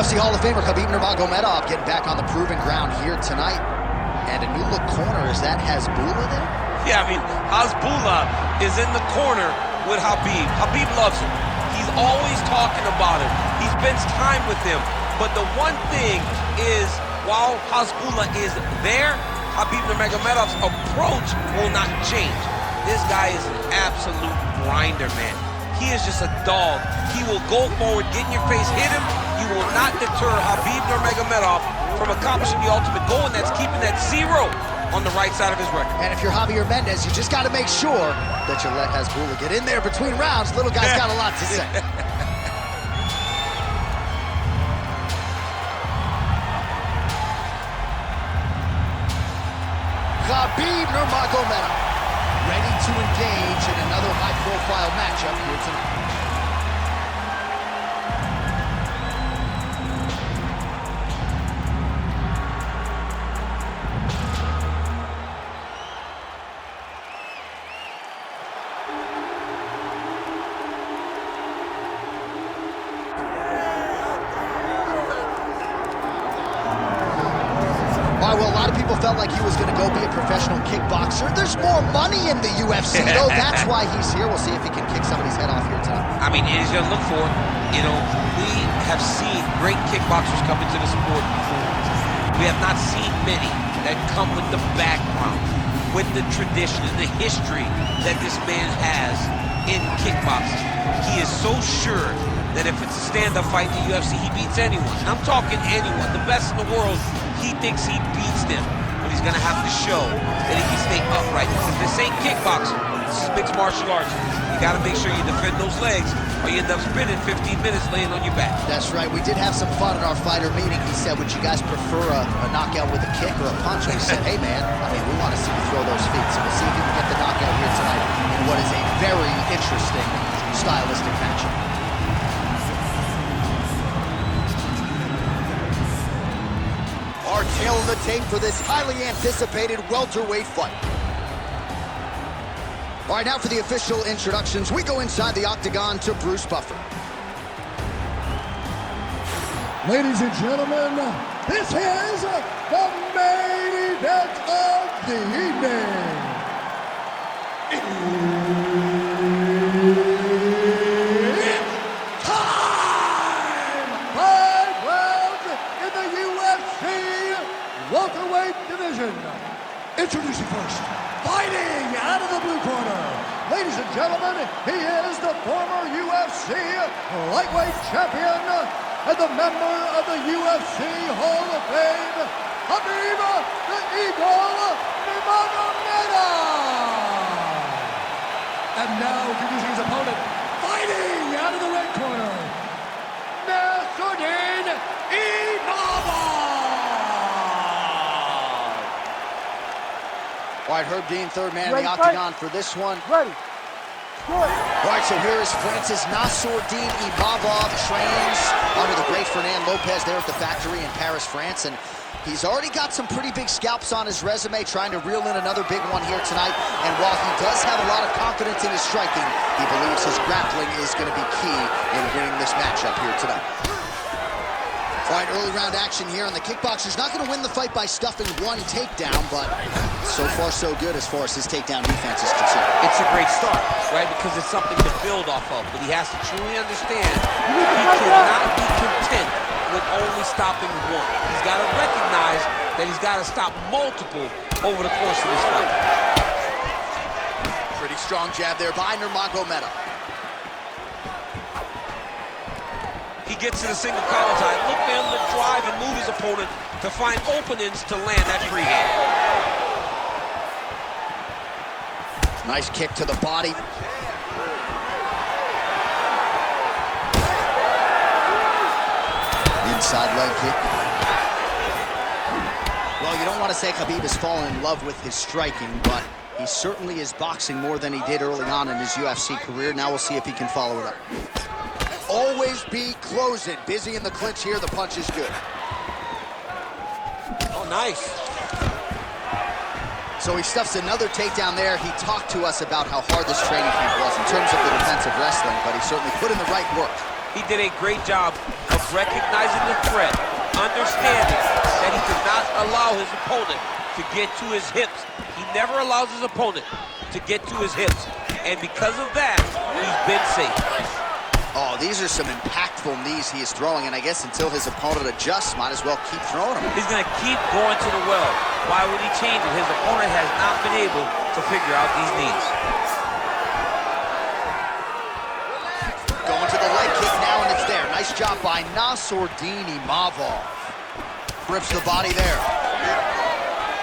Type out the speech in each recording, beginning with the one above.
UFC Hall of Famer Khabib Nurmagomedov getting back on the proven ground here tonight. And a new look corner, is that Hasbulla there? Yeah, I mean, Hasbulla is in the corner with Khabib. Khabib loves him. He's always talking about him. He spends time with him. But the one thing is, while Hasbulla is there, Khabib Nurmagomedov's approach will not change. This guy is an absolute grinder, man. He is just a dog. He will go forward, get in your face, hit him. You will not deter Khabib Nurmagomedov from accomplishing the ultimate goal, and that's keeping that 0 on the right side of his record. And if you're Javier Mendez, you just got to make sure that you let Hasbulla get in there between rounds. Little guy's got a lot to say. Khabib Nurmagomedov ready to engage in another high-profile matchup here tonight. Well, a lot of people felt like he was going to go be a professional kickboxer. There's more money in the UFC, though. That's why he's here. We'll see if he can kick somebody's head off here tonight. I mean, he's going to look for it. You know, we have seen great kickboxers come into the sport before. We have not seen many that come with the background, with the tradition and the history that this man has in kickboxing. He is so sure that if it's a stand-up fight in the UFC, he beats anyone. And I'm talking anyone, the best in the world. He thinks he beats them, but he's gonna have to show that he can stay upright. Because this ain't kickboxing, this is mixed martial arts. You gotta make sure you defend those legs, or you end up spending 15 minutes laying on your back. That's right. We did have some fun at our fighter meeting. He said, would you guys prefer a knockout with a kick or a punch? And we said, hey man, I mean, we want to see you throw those feet. So we'll see if you can get the knockout here tonight in what is a very interesting stylistic matchup. Our tail of the tape for this highly anticipated welterweight fight. All right, now for the official introductions, we go inside the octagon to Bruce Buffer. Ladies and gentlemen, this is the main event of the evening. It's time! 5 rounds in the UFC welterweight division. Introducing first, fighting out of the blue corner. Ladies and gentlemen, he is the former UFC lightweight champion and the member of the UFC Hall of Fame, Khabib the Eagle Nurmagomedov. And now introducing his opponent, fighting out of the red corner, Nassourdine Imavov. All right, Herb Dean, third man in the octagon for this one. Ready. Good. All right, so here is France's Nassourdine Imavov, trains under the great Fernand Lopez there at the factory in Paris, France. And he's already got some pretty big scalps on his resume, trying to reel in another big one here tonight. And while he does have a lot of confidence in his striking, he believes his grappling is going to be key in winning this matchup here tonight. All right, early round action here, and the kickboxer's not going to win the fight by stuffing one takedown, but so far so good as far as his takedown defense is concerned. It's a great start, right? Because it's something to build off of, but he has to truly understand he cannot be content with only stopping one. He's got to recognize that he's got to stop multiple over the course of this fight. Pretty strong jab there by Nurmagomedov. He gets to the single collar tie. Look for him to drive and move his opponent to find openings to land that free hand. Nice kick to the body. Inside leg kick. Well, you don't want to say Khabib has fallen in love with his striking, but he certainly is boxing more than he did early on in his UFC career. Now we'll see if he can follow it up. Always be closing. Busy in the clinch here. The punch is good. Oh, nice. So he stuffs another takedown there. He talked to us about how hard this training camp was in terms of the defensive wrestling, but he certainly put in the right work. He did a great job of recognizing the threat, understanding that he does not allow his opponent to get to his hips. He never allows his opponent to get to his hips. And because of that, he's been safe. Oh, these are some impactful knees he is throwing, and I guess until his opponent adjusts, might as well keep throwing them. He's going to keep going to the well. Why would he change it? His opponent has not been able to figure out these knees. Going to the leg kick now, and it's there. Nice job by Nassourdine Imavov. Rips the body there.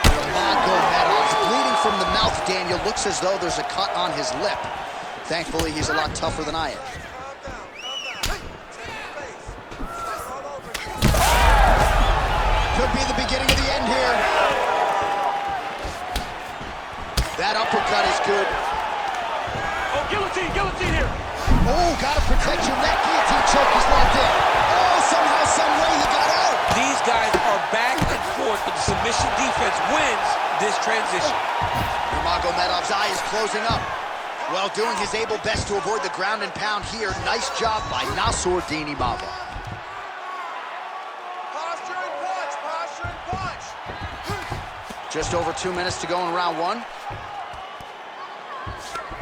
Nurmagomedov's bleeding from the mouth, Daniel. Looks as though there's a cut on his lip. Thankfully, he's a lot tougher than I am. Could be the beginning of the end here. That uppercut is good. Oh, guillotine, guillotine here. Oh, gotta protect your neck. Guillotine choke is locked in. Oh, somehow, some way he got out. These guys are back and forth, but the submission defense wins this transition. Nurmagomedov's eye is closing up. Well, doing his able best to avoid the ground and pound here. Nice job by Nassourdine Imavov. Just over 2 minutes to go in round one.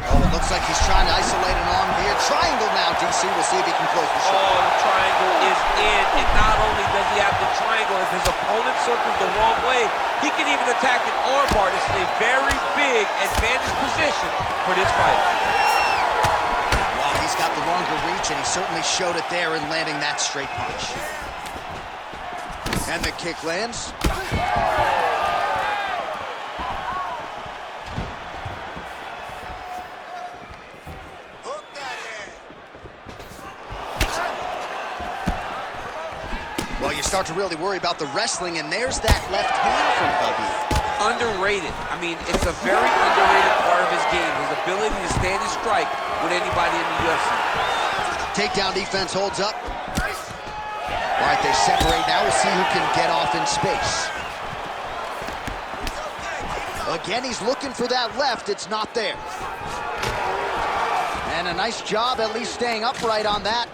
Oh, it looks like he's trying to isolate an arm here. Triangle now, DC. We'll see if he can close the shot. Oh, the triangle is in. And not only does he have the triangle, if his opponent circles the wrong way, he can even attack an armbar. This is a very big advantage position for this fight. Well, he's got the longer reach, and he certainly showed it there in landing that straight punch. And the kick lands. Well, you start to really worry about the wrestling, and there's that left hand from Khabib. Underrated. I mean, it's a very underrated part of his game, his ability to stand and strike with anybody in the UFC. Takedown defense holds up. All right, they separate now. We'll see who can get off in space. Again, he's looking for that left. It's not there. And a nice job at least staying upright on that.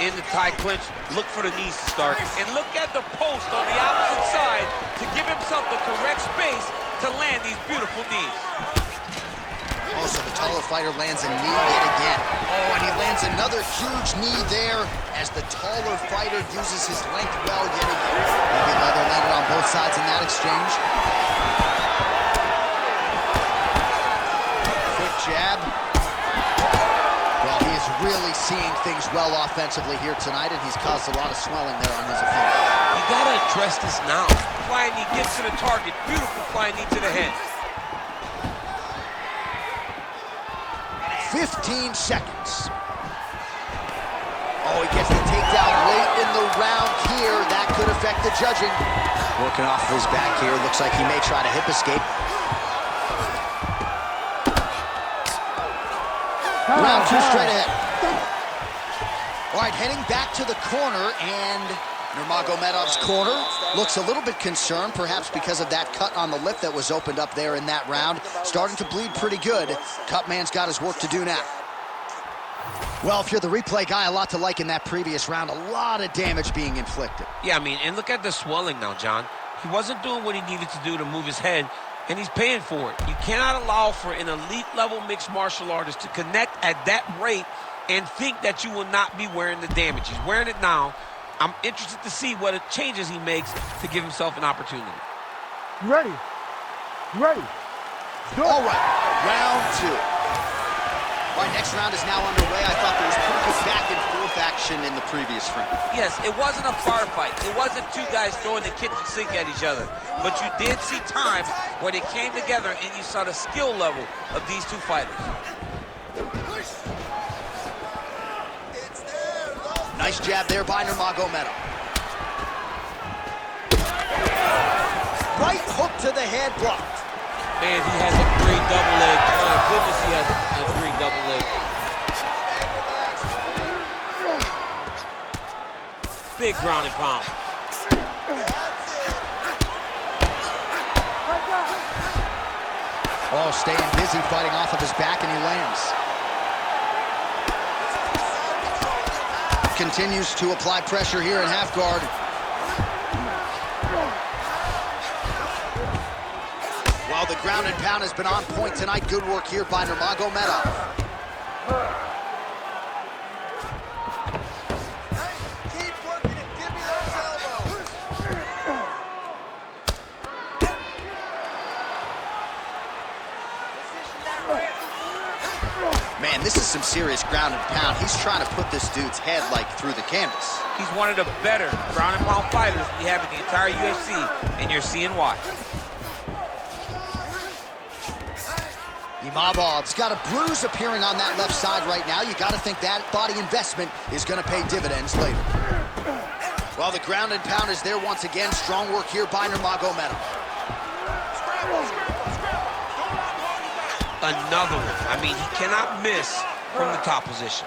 In the tie clinch, look for the knees to start. And look at the post on the opposite side to give himself the correct space to land these beautiful knees. Oh, so the taller fighter lands a knee yet again. Oh, and he lands another huge knee there as the taller fighter uses his length well yet again. Maybe leather landed on both sides in that exchange. Quick jab. Well, he is really seeing things well offensively here tonight, and he's caused a lot of swelling there on his opponent. You gotta address this now. Flying knee gets to the target. Beautiful flying knee to the head. 15 seconds. Oh, he gets the takedown late in the round here. That could affect the judging. Working off of his back here. Looks like he may try to hip escape. Round two straight ahead. All right, heading back to the corner, and Nurmagomedov's corner looks a little bit concerned, perhaps because of that cut on the lip that was opened up there in that round. Starting to bleed pretty good. Cutman's got his work to do now. Well, if you're the replay guy, a lot to like in that previous round. A lot of damage being inflicted. Yeah, I mean, and look at the swelling now, John. He wasn't doing what he needed to do to move his head, and he's paying for it. You cannot allow for an elite-level mixed martial artist to connect at that rate and think that you will not be wearing the damage. He's wearing it now. I'm interested to see what changes he makes to give himself an opportunity. You ready? You ready? All right, round two. All right, next round is now underway. I thought there was pretty good back and forth action in the previous round. Yes, it wasn't a firefight. It wasn't two guys throwing the kitchen sink at each other. But you did see times where they came together and you saw the skill level of these two fighters. Nice jab there by Nurmagomedov. Right hook to the head, blocked. Man, he has a great double leg. My goodness, he has a great double leg. Big ground and pound. Oh, staying busy fighting off of his back, and he lands. continues to apply pressure here in half guard. While the ground and pound has been on point tonight, good work here by Nurmagomedov. Keep working it. Give me those elbows. Man, this is some serious ground and pound. He's trying to put this dude's head like through the canvas. He's one of the better ground and pound fighters we have in the entire UFC, and you're seeing why. Imavov's got a bruise appearing on that left side right now. You got to think that body investment is going to pay dividends later. Well, the ground and pound is there once again. Strong work here by Nurmagomedov. Another one. I mean, he cannot miss from the top position.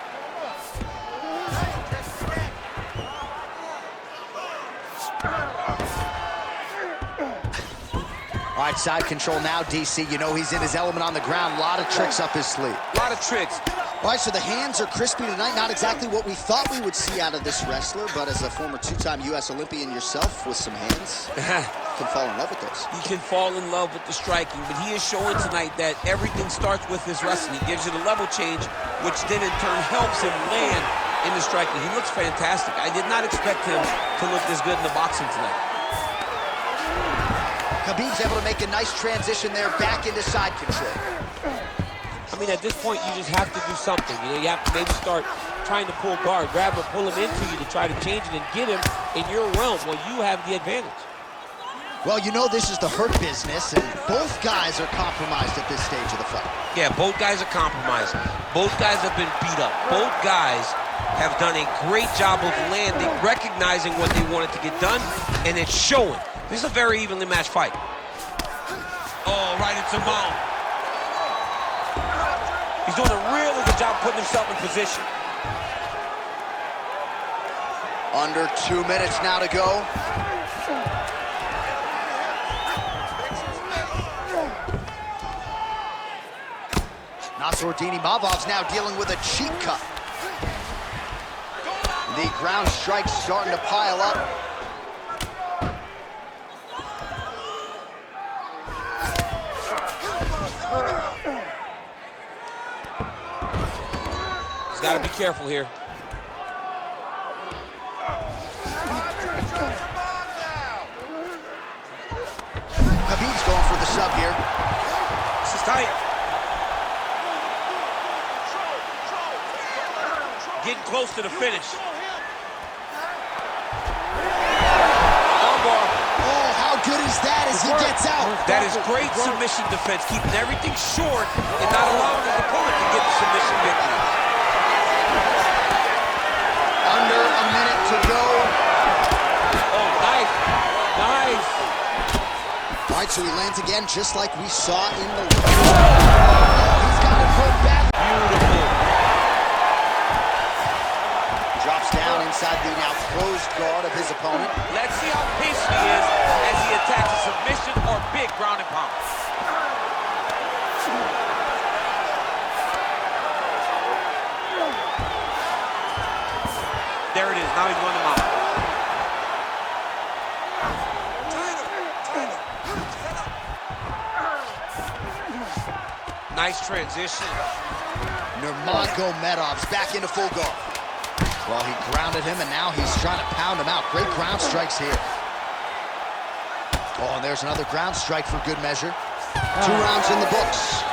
All right, side control now, DC. You know he's in his element on the ground. A lot of tricks up his sleeve. A lot of tricks. All right, so the hands are crispy tonight. Not exactly what we thought we would see out of this wrestler, but as a former two-time U.S. Olympian yourself with some hands, can fall in love with those. He can fall in love with the striking, but he is showing tonight that everything starts with his wrestling. He gives you the level change, which then in turn helps him land in the striking. He looks fantastic. I did not expect him to look this good in the boxing tonight. Khabib's able to make a nice transition there back into side control. I mean, at this point, you just have to do something. You know, you have to maybe start trying to pull guard, grab him, pull him into you to try to change it and get him in your realm. Well, you have the advantage. Well, you know this is the hurt business, and both guys are compromised at this stage of the fight. Yeah, both guys are compromised. Both guys have been beat up. Both guys have done a great job of landing, recognizing what they wanted to get done, and it's showing. This is a very evenly matched fight. Oh, right into mount. He's doing a really good job putting himself in position. Under 2 minutes now to go. Nassourdine Imavov's now dealing with a cheek cut. The ground strikes starting to pile up. He's got to be careful here. Khabib's going for the sub here. This is tight. Getting close to the finish. Armbar. Oh, how good is that as he gets out? That is great submission defense, keeping everything short and not allowing his opponent to get the submission victory. Under a minute to go. Oh, nice. Nice. All right, so he lands again just like we saw in the... He's got it put back. Beautiful. Drops down inside the now closed guard of his opponent. Let's see how patient he is as he attacks a submission or big ground and pound. There it is. Now he's going to mount. Nice transition. Nurmagomedov's back into full guard. Well, he grounded him, and now he's trying to pound him out. Great ground strikes here. Oh, and there's another ground strike for good measure. 2 rounds in the books.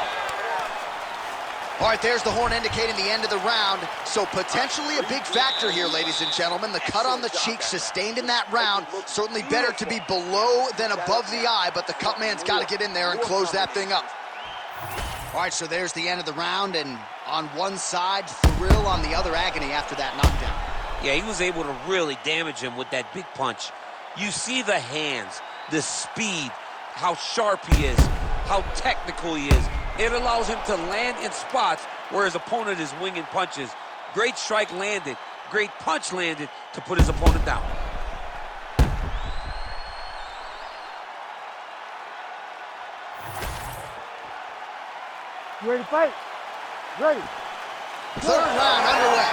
All right, there's the horn indicating the end of the round. So potentially a big factor here, ladies and gentlemen. The cut on the cheek sustained in that round. Certainly better to be below than above the eye, but the cut man's got to get in there and close that thing up. All right, so there's the end of the round, and on one side, thrill, on the other, agony after that knockdown. Yeah, he was able to really damage him with that big punch. You see the hands, the speed, how sharp he is, how technical he is. It allows him to land in spots where his opponent is winging punches. Great strike landed, great punch landed to put his opponent down. You ready to fight? Ready. 3rd round underway.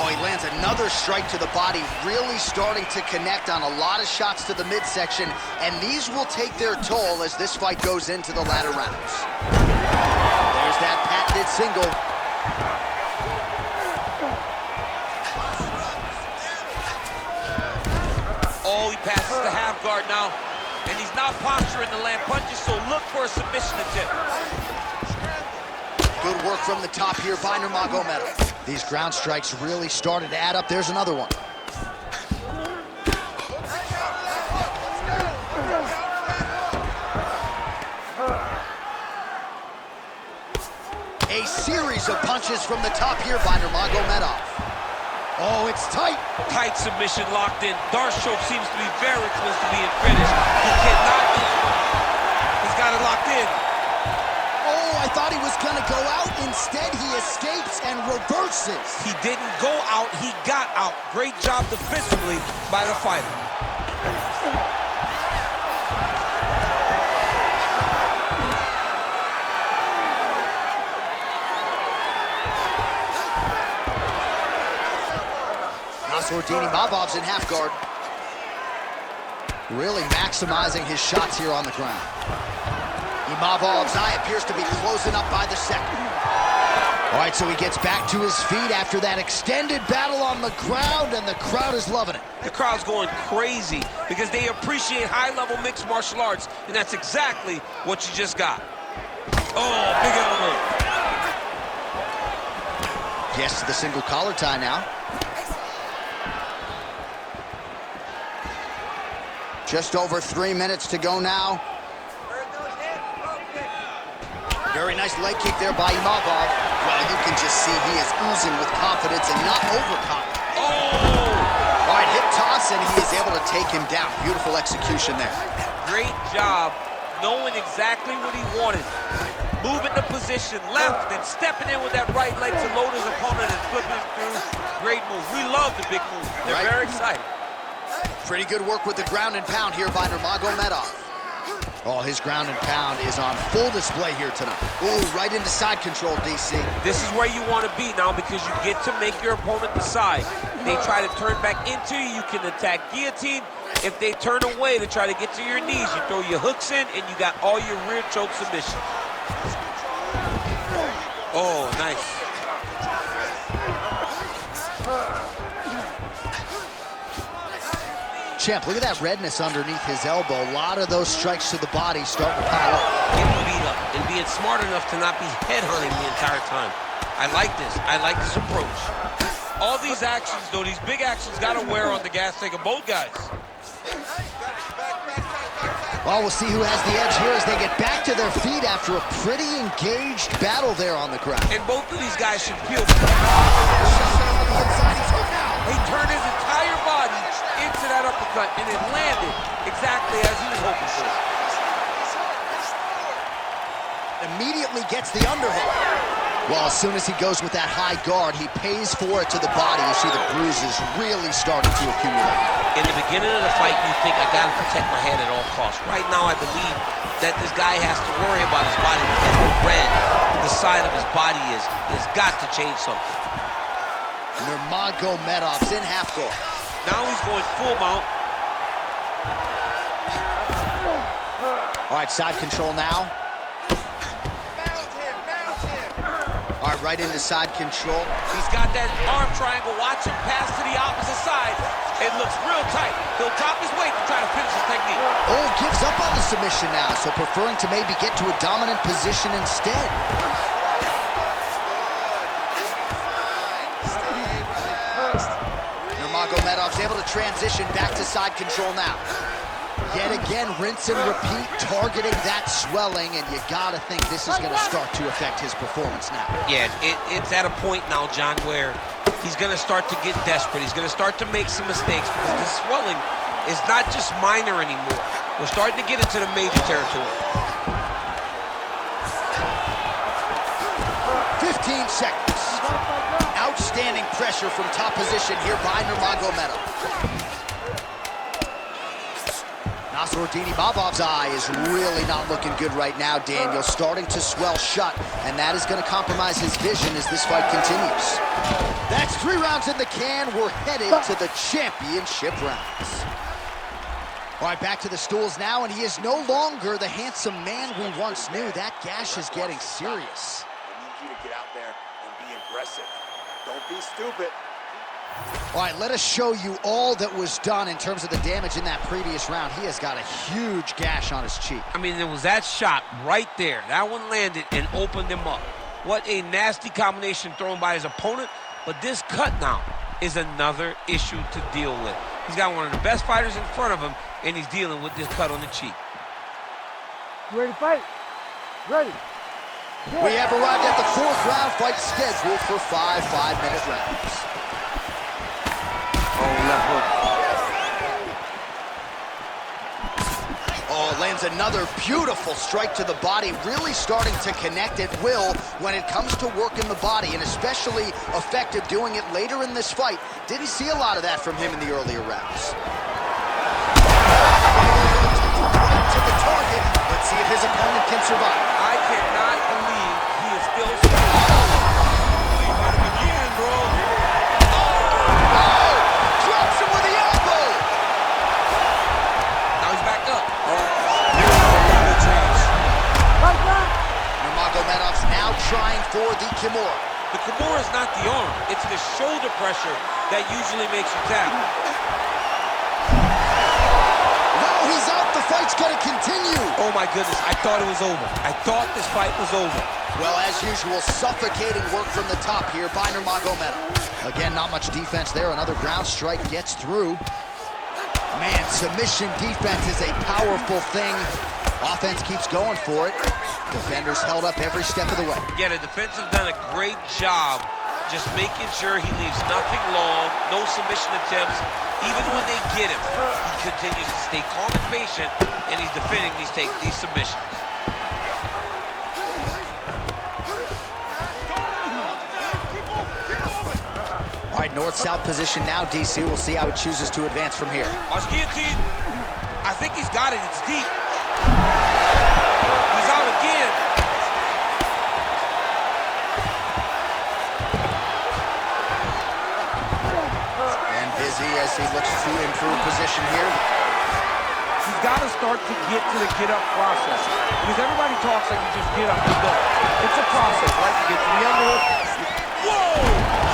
Oh, he lands another strike to the body, really starting to connect on a lot of shots to the midsection, and these will take their toll as this fight goes into the latter rounds. There's that patented single. Oh, he passes the half guard now, and he's not posturing to land punches, so look for a submission attempt. Good work from the top here by Nurmagomedov. These ground strikes really started to add up. There's another one. A series of punches from the top here by Nurmagomedov. Oh, it's tight. Tight submission locked in. Darshok seems to be very close to being finished. He cannot. He's got it locked in. Oh, I thought he was gonna go out. Instead, he escapes and reverses. He didn't go out, he got out. Great job defensively by the fighter. Nassourdine Imavov's in half guard. Really maximizing his shots here on the ground. Imavov's eye appears to be closing up by the second. All right, so he gets back to his feet after that extended battle on the ground, and the crowd is loving it. The crowd's going crazy because they appreciate high-level mixed martial arts, and that's exactly what you just got. Oh, big elbow. Gets to the single collar tie now. Just over 3 minutes to go now. Very nice leg kick there by Imavov. Well, you can just see he is oozing with confidence and not overconfident. Oh! All right, hip toss, and he is able to take him down. Beautiful execution there. Great job knowing exactly what he wanted. Moving the position left and stepping in with that right leg to load his opponent and flipping through. Great move. We love the big move. They're very excited. Pretty good work with the ground and pound here by Nurmagomedov. Oh, his ground and pound is on full display here tonight. Ooh, right into side control, DC. This is where you want to be now because you get to make your opponent decide. They try to turn back into you, you can attack guillotine. If they turn away to try to get to your knees, you throw your hooks in and you got all your rear choke submission. Oh, nice. Champ, look at that redness underneath his elbow. A lot of those strikes to the body starting to pile up. Getting beat up and being smart enough to not be headhunting the entire time. I like this. I like this approach. All these actions, though, these big actions got to wear on the gas tank of both guys. Well, we'll see who has the edge here as they get back to their feet after a pretty engaged battle there on the ground. And both of these guys should feel. He turned his entire body into that uppercut, and it landed exactly as he was hoping for. Immediately gets the underhook. Well, as soon as he goes with that high guard, he pays for it to the body. You see the bruises really starting to accumulate. In the beginning of the fight, you think, I gotta protect my head at all costs. Right now, I believe that this guy has to worry about his body because the red, the side of his body has got to change something. Nurmagomedov's in half guard. Now he's going full mount. All right, side control now. All right, right into side control. He's got that arm triangle. Watch him pass to the opposite side. It looks real tight. He'll drop his weight to try to finish his technique. Oh, gives up on the submission now, so preferring to maybe get to a dominant position instead. Nurmagomedov's able to transition back to side control now. Yet again, rinse and repeat, targeting that swelling, and you gotta think this is gonna start to affect his performance now. Yeah, it's at a point now, John, where he's gonna start to get desperate. He's gonna start to make some mistakes because this swelling is not just minor anymore. We're starting to get into the major territory. 15 seconds. Outstanding pressure from top position here by Nurmagomedov. Nassourdine Imavov's eye is really not looking good right now, Daniel. Starting to swell shut, and that is going to compromise his vision as this fight continues. That's 3 rounds in the can. We're headed to the championship rounds. All right, back to the stools now, and he is no longer the handsome man we once knew. That gash is getting serious. I need you to get out there and be aggressive. Don't be stupid. All right, let us show you all that was done in terms of the damage in that previous round. He has got a huge gash on his cheek. I mean, there was that shot right there. That one landed and opened him up. What a nasty combination thrown by his opponent. But this cut now is another issue to deal with. He's got one of the best fighters in front of him, and he's dealing with this cut on the cheek. You ready to fight? Ready. We have arrived at the 4th round fight scheduled for 5 5-minute rounds. Oh, left hook. Oh, lands another beautiful strike to the body, really starting to connect at will when it comes to working the body, and especially effective doing it later in this fight. Didn't see a lot of that from him in the earlier rounds. Right to the target. Let's see if his opponent can survive. I cannot believe he is still standing. He might have again, bro. Drops him with the elbow. Now he's back up. Nurmagomedov's now trying for the Kimura. The Kimura is not the arm. It's the shoulder pressure that usually makes you tap. No, he's out. The fight's going to continue. Oh, my goodness. I thought it was over. I thought this fight was over. Well, as usual, suffocating work from the top here by Nurmagomedov. Again, not much defense there. Another ground strike gets through. Man, submission defense is a powerful thing. Offense keeps going for it. Defenders held up every step of the way. Yeah, the defense has done a great job just making sure he leaves nothing long, no submission attempts. Even when they get him, he continues to stay calm and patient, and he's defending these submissions. All right, north-south position now, DC. We'll see how it chooses to advance from here. Watch guillotine. I think he's got it. It's deep. He's out again. And busy as he looks to improve position here. He's got to start to get to the get-up process. Because everybody talks like you just get up and go. It's a process, right? You get to the underhook. Whoa!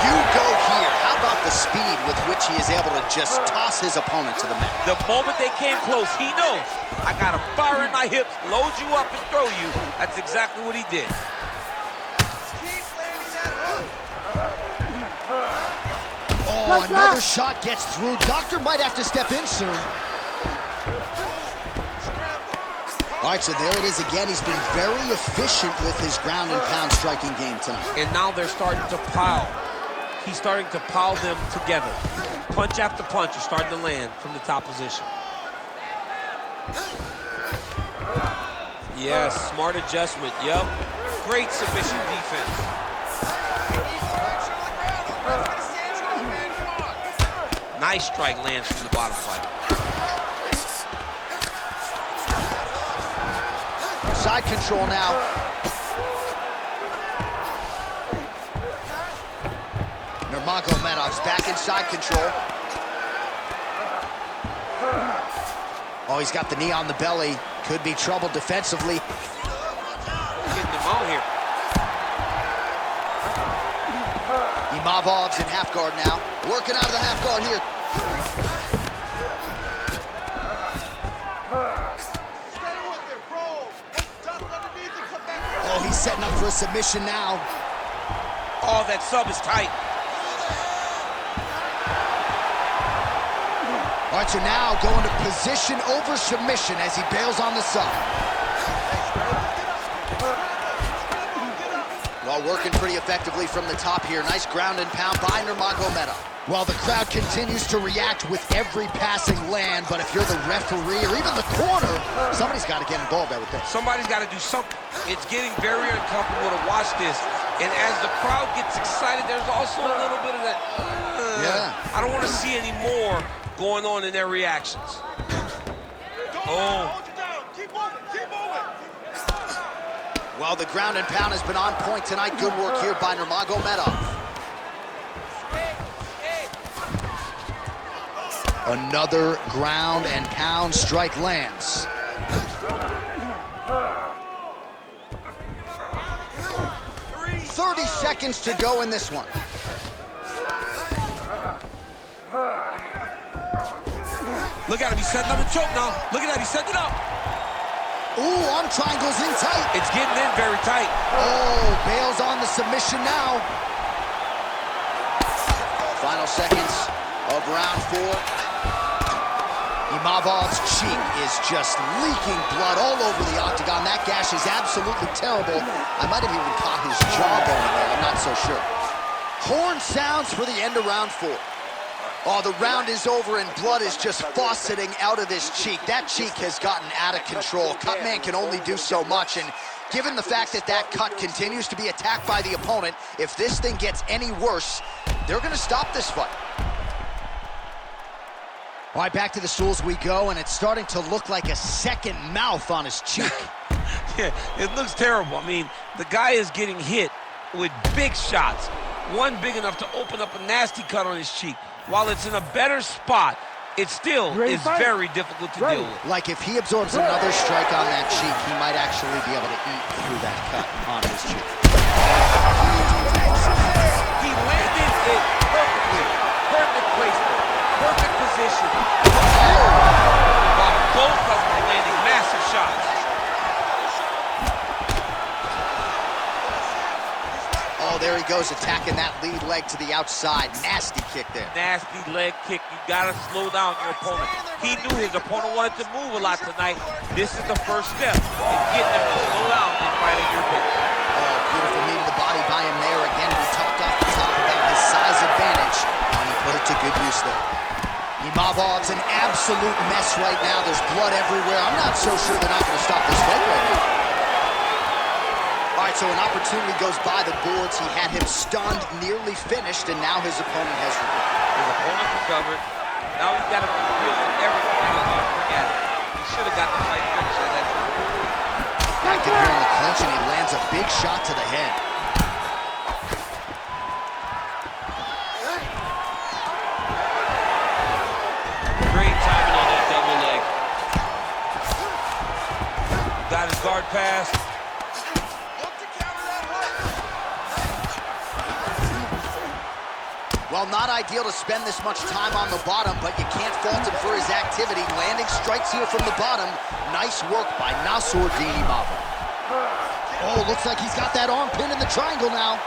You go here. How about the speed with which he is able to just toss his opponent to the mat? The moment they came close, he knows. I got to fire in my hips, load you up, and throw you. That's exactly what he did. Keep landing that hook. Oh, another shot gets through. Doctor might have to step in soon. All right, so there it is again. He's been very efficient with his ground and pound striking game tonight. And now they're starting to pile. He's starting to pile them together. Punch after punch is starting to land from the top position. Yes, smart adjustment. Yep. Great submission defense. Nice strike lands from the bottom fight. Side control now. Nurmagomedov's back in side control. Oh, he's got the knee on the belly. Could be trouble defensively. Getting him out here. Imavov's in half guard now. Working out of the half guard here. Oh, he's setting up for a submission now. Oh, that sub is tight. All right, so now going to position over submission as he bails on the sub. Well, working pretty effectively from the top here. Nice ground and pound by Nurmagomedov. Well, the crowd continues to react with every passing land, but if you're the referee or even the corner, somebody's got to get involved, I would think. Somebody's got to do something. It's getting very uncomfortable to watch this. And as the crowd gets excited, there's also a little bit of that, I don't want to see any more going on in their reactions. Oh, Oh, the ground and pound has been on point tonight. Good work here by Nurmagomedov. Another ground and pound strike lands. Seconds to go in this one. Look at him, he's setting up a choke now. Look at that, he's setting it up. Ooh, arm triangles in tight. It's getting in very tight. Oh, bails on the submission now. Final seconds of round 4. Imavov's cheek is just leaking blood all over the octagon. That gash is absolutely terrible. I might have even caught his jaw going there. I'm not so sure. Horn sounds for the end of round 4. Oh, the round is over and blood is just fauceting out of his cheek. That cheek has gotten out of control. Cutman can only do so much, and given the fact that that cut continues to be attacked by the opponent, if this thing gets any worse, they're going to stop this fight. All right, back to the stools we go, and it's starting to look like a second mouth on his cheek. Yeah, it looks terrible. I mean, the guy is getting hit with big shots. One big enough to open up a nasty cut on his cheek. While it's in a better spot, it still is very difficult to deal with. Like if he absorbs another strike on that cheek, he might actually be able to eat through that cut on his cheek. He landed it perfectly. Perfect placement. Perfect position. While both of them are landing massive shots. Oh, there he goes, attacking that lead leg to the outside. Nasty kick there. Nasty leg kick. You gotta slow down your opponent. He knew his opponent wanted to move a lot tonight. This is the first step in getting him to slow down and fighting your pitch. Oh, beautiful knee to the body by him there. Again, we talked off the top about his size advantage, and he put it to good use there. Imavov's an absolute mess right now. There's blood everywhere. I'm not so sure they're not going to stop this fight right now. All right, so an opportunity goes by the boards. He had him stunned, nearly finished, and now his opponent has recovered. His opponent recovered. Now he's got to deal with everything he's going to bring at him. He should have got the fight finished at that time. Active here in the clinch, and he lands a big shot to the head. Great timing on that double leg. Got his guard pass. Well, not ideal to spend this much time on the bottom, but you can't fault him for his activity. Landing strikes here from the bottom. Nice work by Nassourdine Imavov. Oh, looks like he's got that arm pin in the triangle now.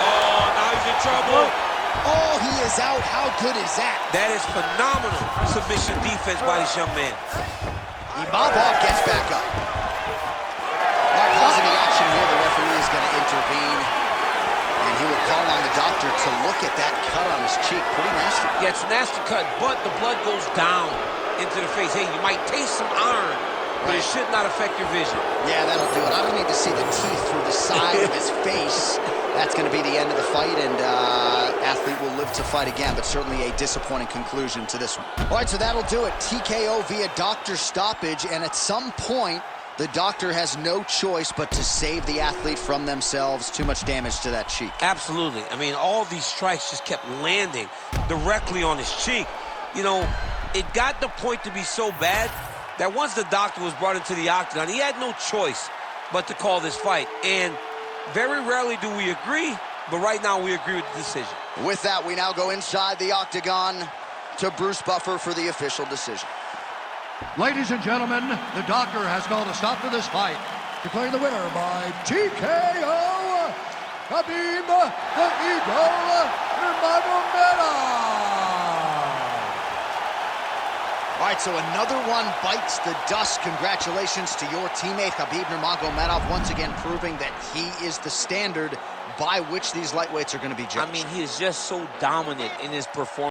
Oh, now he's in trouble. Oh, he is out. How good is that? That is phenomenal submission defense by this young man. Imavov gets back up. All right, pausing the action here. The referee is going to intervene, and he will call on the doctor to look at that cut on his cheek. Pretty nasty. Yeah, it's a nasty cut, but the blood goes down into the face. Hey, you might taste some iron, but it should not affect your vision. Yeah, that'll do it. I don't need to see the teeth through the side of his face. That's going to be the end of the fight, and athlete will live to fight again, but certainly a disappointing conclusion to this one. All right, so that'll do it. TKO via doctor stoppage, and at some point, the doctor has no choice but to save the athlete from themselves. Too much damage to that cheek. Absolutely. I mean, all these strikes just kept landing directly on his cheek. You know, it got the point to be so bad that once the doctor was brought into the octagon, he had no choice but to call this fight. And very rarely do we agree, but right now we agree with the decision. With that, we now go inside the octagon to Bruce Buffer for the official decision. Ladies and gentlemen, the doctor has called a stop to this fight, declaring the winner by TKO, Khabib the Eagle Nurmagomedov. All right, so another one bites the dust. Congratulations to your teammate, Khabib Nurmagomedov, once again proving that he is the standard by which these lightweights are going to be judged. I mean, he is just so dominant in his performance.